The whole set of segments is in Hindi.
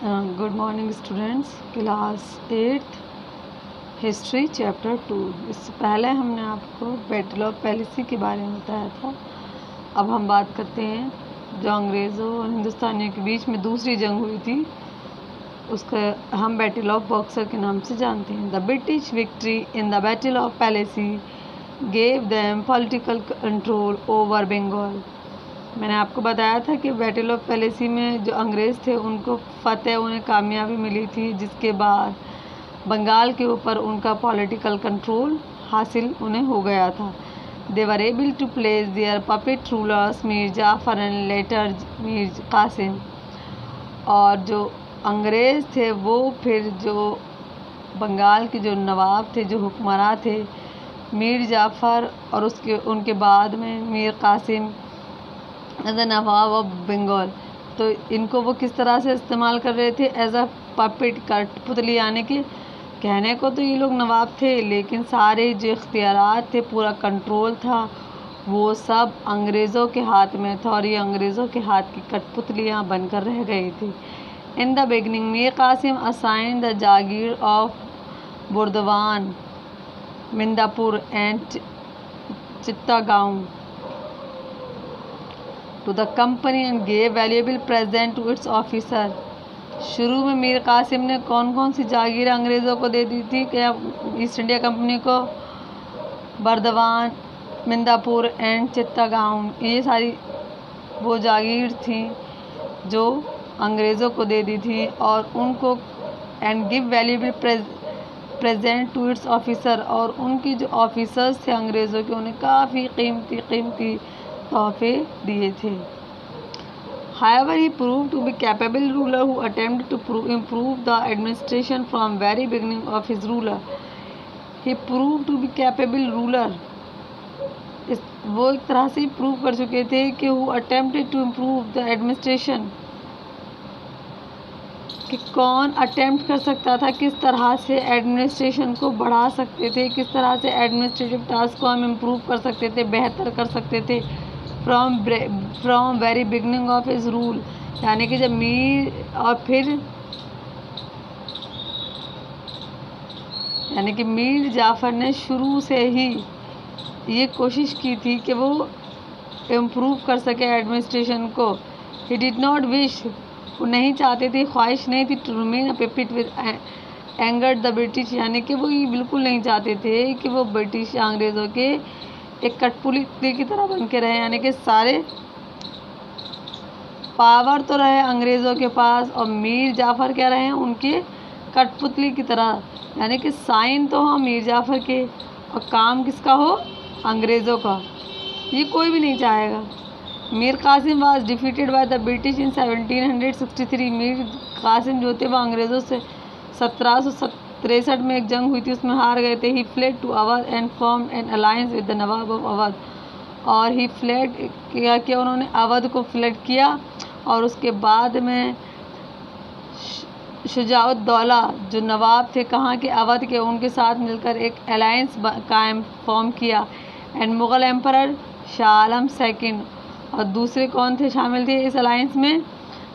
Good morning students, class 8th history chapter 2। इससे पहले हमने आपको बैटल ऑफ पैलेसी के बारे में बताया था। अब हम बात करते हैं जो अंग्रेज़ों और हिंदुस्तानियों के बीच में दूसरी जंग हुई थी, उसका हम बैटल ऑफ बॉक्सर के नाम से जानते हैं। The British victory in the battle of Plassey gave them political control over Bengal. मैंने आपको बताया था कि बैटल ऑफ पैलेसी में जो अंग्रेज़ थे उनको फतेह, उन्हें कामयाबी मिली थी, जिसके बाद बंगाल के ऊपर उनका पॉलिटिकल कंट्रोल हासिल उन्हें हो गया था। They were able to place their puppet rulers Mir Jafar and later Mir Qasim. और जो अंग्रेज़ थे वो फिर जो बंगाल के जो नवाब थे, जो हुक्मरान थे, मीर जाफ़र और उनके बाद में Mir Qasim as a nawab of Bengal, तो इनको वो किस तरह से इस्तेमाल कर रहे थे? एज अ पपेट, कठपुतली। यानी कि कहने को तो ये लोग नवाब थे, लेकिन सारे जो इख्तियारात थे, पूरा कंट्रोल था, वो सब अंग्रेज़ों के हाथ में था और ये अंग्रेज़ों के हाथ की कठपुतलियाँ बनकर रह गई थी। In the beginning Mir Qasim assign the jagir of Burdwan, Midnapore and Chittagong to the company and gave valuable present to its officer। शुरू में मीर कासिम ने कौन कौन सी जागीर अंग्रेज़ों को दे दी थी? क्या ईस्ट इंडिया कंपनी को? बर्दवान, मिंदापुर एंड चित्तागांव, ये सारी वो जागीर थी जो अंग्रेज़ों को दे दी थी और उनको and give valuable present to its officer, और उनकी जो ऑफिसर्स थे अंग्रेज़ों के, उन्हें काफ़ी कीमती तोहफे दिए थे। However, he proved to be capable ruler who attempted to improve the administration from very beginning of his ruler। He proved to be capable ruler। वो एक तरह से प्रूव कर चुके थे कि who attempted to improve the administration, कि कौन अटेम्प्ट कर सकता था, किस तरह से एडमिनिस्ट्रेशन को बढ़ा सकते थे, किस तरह से एडमिनिस्ट्रेटिव टास्क को हम इम्प्रूव कर सकते थे, बेहतर कर सकते थे from very beginning of his rule. यानी कि जब मीर जाफ़र ने शुरू से ही ये कोशिश की थी कि वो इम्प्रूव कर सके एडमिनिस्ट्रेशन को। ही डिड नॉट विश, वो नहीं चाहते थे, ख्वाहिश नहीं थी, to remain a puppet with angered the British. यानी कि वो ये बिल्कुल नहीं चाहते थे कि वो ब्रिटिश अंग्रेज़ों के एक कठपुतली की तरह बन के रहे। यानी कि सारे पावर तो रहे अंग्रेज़ों के पास और मीर जाफ़र क्या रहे हैं, उनके कठपुतली की तरह। यानी कि साइन तो हो मीर जाफ़र के और काम किसका हो? अंग्रेज़ों का। ये कोई भी नहीं चाहेगा। Mir Qasim was defeated by the British in 1763। Mir Qasim जो थे वो अंग्रेज़ों से 1763 में एक जंग हुई थी, उसमें हार गए थे। He fled to Awadh and formed an alliance with the Nawab of Awadh. और ही फ्लेड किया उन्होंने अवध को फ्लेड किया और उसके बाद में शुजाउद्दौला जो नवाब थे कहाँ के? अवध के, उनके साथ मिलकर एक अलायंस फॉर्म किया। And Mughal emperor Shah Alam second, और दूसरे कौन थे शामिल थे इस अलायंस में?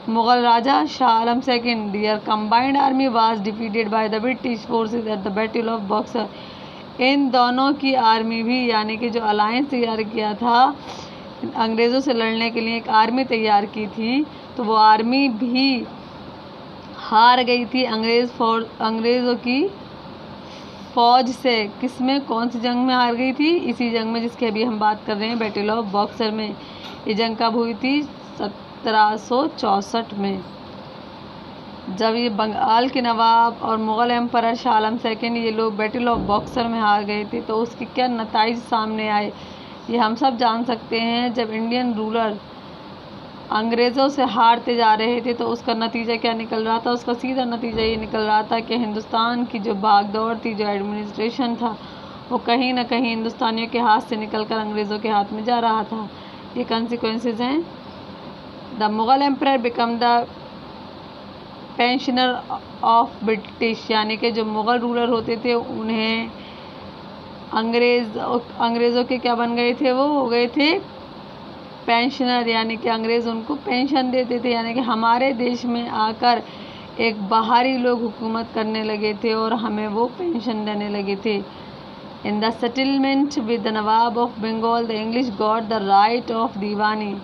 मुग़ल राजा Shah Alam second. Their combined army was defeated by the British forces at the battle of Buxar. इन दोनों की आर्मी भी, यानी कि जो अलायंस तैयार किया था अंग्रेज़ों से लड़ने के लिए, एक आर्मी तैयार की थी, तो वो आर्मी भी हार गई थी अंग्रेज़ों की फ़ौज से। किसमें, कौन सी जंग में हार गई थी? इसी जंग में जिसकी अभी हम बात कर रहे हैं, बैटल ऑफ बॉक्सर में। ये जंग कब हुई थी? 1764 में, जब ये बंगाल के नवाब और मुग़ल एम्परर शाह आलम सेकंड ये लोग बैटल ऑफ बॉक्सर में हार गए थे। तो उसके क्या नताइज सामने आए ये हम सब जान सकते हैं। जब इंडियन रूलर अंग्रेज़ों से हारते जा रहे थे तो उसका नतीजा क्या निकल रहा था? उसका सीधा नतीजा ये निकल रहा था कि हिंदुस्तान की जो भागदौड़ थी, जो एडमिनिस्ट्रेशन था, वो कहीं ना कहीं हिंदुस्तानियों के हाथ से निकलकर अंग्रेज़ों के हाथ में जा रहा था। ये कॉन्सिक्वेंसेस हैं। The Mughal emperor become the pensioner of British. यानी कि जो मुग़ल रूलर होते थे उन्हें अंग्रेज़ों के क्या बन गए थे? वो हो गए थे पेंशनर, यानी कि अंग्रेज़ उनको पेंशन देते थे। यानी कि हमारे देश में आकर एक बाहरी लोग हुकूमत करने लगे थे और हमें वो पेंशन देने लगे थे। In the settlement with the Nawab of Bengal the English got the right of diwani.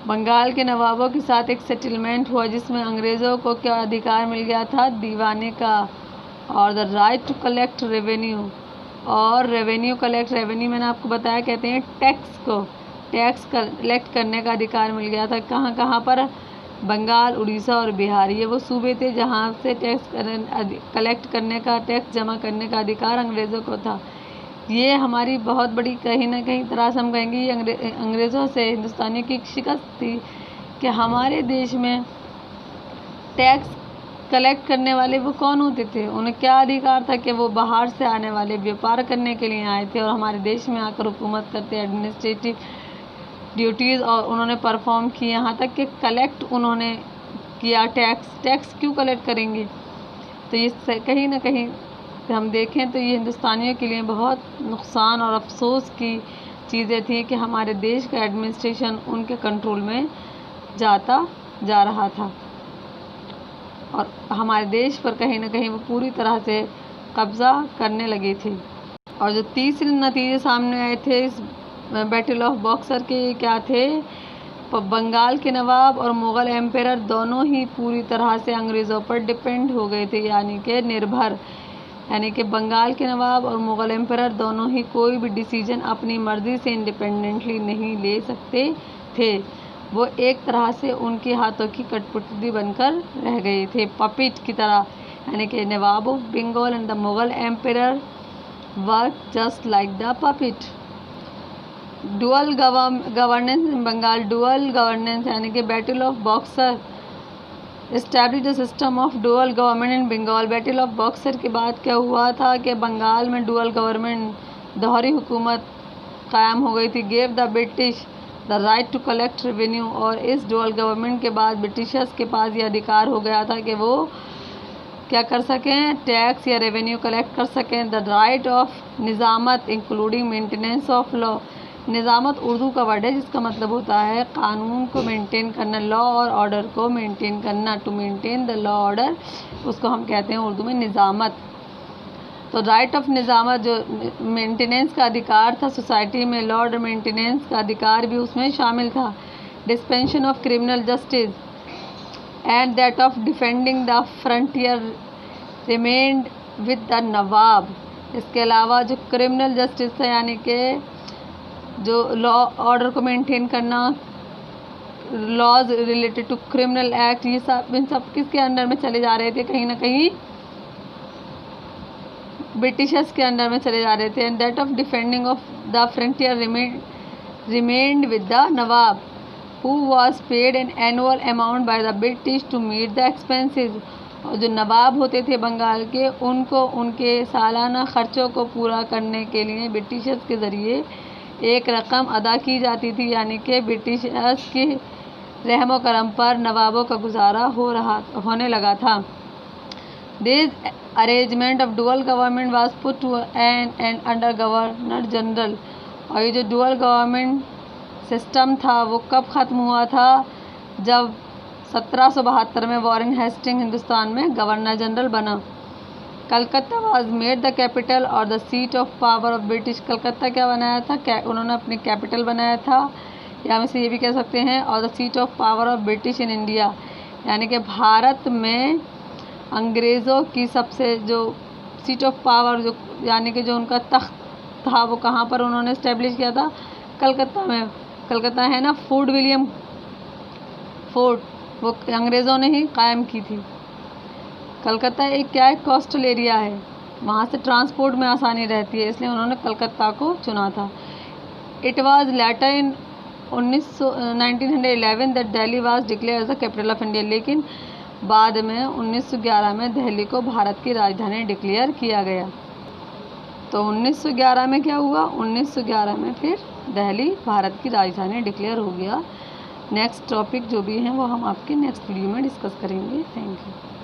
Bengal के नवाबों के साथ एक सेटलमेंट हुआ जिसमें अंग्रेज़ों को क्या अधिकार मिल गया था, दीवाने का, और the right to collect revenue, और रेवेन्यू कलेक्ट, रेवेन्यू मैंने आपको बताया कहते हैं टैक्स को, टैक्स कलेक्ट करने का अधिकार मिल गया था। कहाँ कहाँ पर, बंगाल, उड़ीसा और बिहार, ये वो सूबे थे जहाँ से टैक्स कलेक्ट करने का, टैक्स जमा करने का अधिकार अंग्रेज़ों को था। ये हमारी बहुत बड़ी कहीं ना कहीं तरह से हम कहेंगे ये अंग्रेज़ों से हिंदुस्तानियों की शिकस्त थी कि हमारे देश में टैक्स कलेक्ट करने वाले वो कौन होते थे, उन्हें क्या अधिकार था कि वो बाहर से आने वाले व्यापार करने के लिए आए थे और हमारे देश में आकर हुकूमत करते, एडमिनिस्ट्रेटिव ड्यूटीज़ और उन्होंने परफॉर्म की, यहाँ तक कि कलेक्ट उन्होंने किया टैक्स क्यों कलेक्ट करेंगे। तो ये कहीं ना कहीं हम देखें तो ये हिंदुस्तानियों के लिए बहुत नुकसान और अफसोस की चीज़ें थी कि हमारे देश का एडमिनिस्ट्रेशन उनके कंट्रोल में जाता जा रहा था और हमारे देश पर कहीं ना कहीं वो पूरी तरह से कब्ज़ा करने लगे थे। और जो तीसरे नतीजे सामने आए थे इस बैटल ऑफ बॉक्सर के क्या थे, बंगाल के नवाब और मुग़ल एम्पायर दोनों ही पूरी तरह से अंग्रेज़ों पर डिपेंड हो गए थे, यानी कि निर्भर, यानी कि बंगाल के नवाब और मुग़ल एम्पायर दोनों ही कोई भी डिसीजन अपनी मर्ज़ी से इंडिपेंडेंटली नहीं ले सकते थे। वो एक तरह से उनके हाथों की कठपुतली बनकर रह गए थे, पपिट की तरह, यानी कि Nawab of Bengal and the Mughal empire work just like the puppet. Dual governance in Bengal, dual governance यानी कि battle of Buxar establish the system of dual government in Bengal. Battle of Buxar के बाद क्या हुआ था कि बंगाल में डुअल गवर्नमेंट, दोहरी हुकूमत कायम हो गई थी। Gave the British the right to collect revenue, और इस डुअल गवर्नमेंट के बाद ब्रिटिशर्स के पास ये अधिकार हो गया था कि वो क्या कर सकें, टैक्स या रेवेन्यू कलेक्ट कर सकें। The right of nizamat including maintenance of law, nizamat Urdu का वर्ड है जिसका मतलब होता है कानून को मेंटेन करना, लॉ और ऑर्डर को मेंटेन करना, to maintain the law order, उसको हम कहते हैं उर्दू में निज़ामत। तो राइट ऑफ निज़ामत जो मेंटेनेंस का अधिकार था सोसाइटी में, लॉ ऑर्डर मेंटेनेंस का अधिकार भी उसमें शामिल था। Dispensation of criminal justice and that of defending the frontier remained with the Nawab. इसके अलावा जो क्रिमिनल जस्टिस है यानी कि जो लॉ ऑर्डर को मेंटेन करना, laws related to criminal act, ये सब इन सब किसके अंडर में चले जा रहे थे, कहीं ना कहीं ब्रिटिशर्स के अंडर में चले जा रहे थे। And that of defending of the frontier remained with the nawab who was paid an annual amount by the British to meet the expenses. और जो नवाब होते थे बंगाल के, उनको उनके सालाना खर्चों को पूरा करने के लिए ब्रिटिशर्स के ज़रिए एक रकम अदा की जाती थी, यानी कि ब्रिटिशर्स की रहमो करम पर नवाबों का गुजारा होने लगा था। This arrangement of dual government was put to end under governor general. और ये जो डुअल गवर्नमेंट सिस्टम था वो कब ख़त्म हुआ था, जब 1772 में वॉरेन हेस्टिंग हिंदुस्तान में गवर्नर जनरल बना। Calcutta was made the capital और the seat of power of British. Calcutta क्या बनाया था, उन्होंने अपनी कैपिटल बनाया था, या हम इसे ये भी कह सकते हैं, और the seat of power of British in India, यानी कि भारत में अंग्रेज़ों की सबसे जो सीट ऑफ पावर, जो यानी कि जो उनका तख्त था, वो कहाँ पर उन्होंने इस्टेब्लिश किया था, कलकत्ता में। कलकत्ता है ना, फोर्ट विलियम फोर्ट, वो अंग्रेज़ों ने ही कायम की थी। कलकत्ता एक क्या है, कोस्टल एरिया है, वहाँ से ट्रांसपोर्ट में आसानी रहती है, इसलिए उन्होंने कलकत्ता को चुना था। It was later in 1911 that Delhi was declared as the capital of India. लेकिन बाद में 1911 में दिल्ली को भारत की राजधानी डिक्लेयर किया गया। तो 1911 में क्या हुआ, 1911 में फिर दिल्ली भारत की राजधानी डिक्लेयर हो गया। नेक्स्ट टॉपिक जो भी हैं वो हम आपके नेक्स्ट वीडियो में डिस्कस करेंगे। Thank you.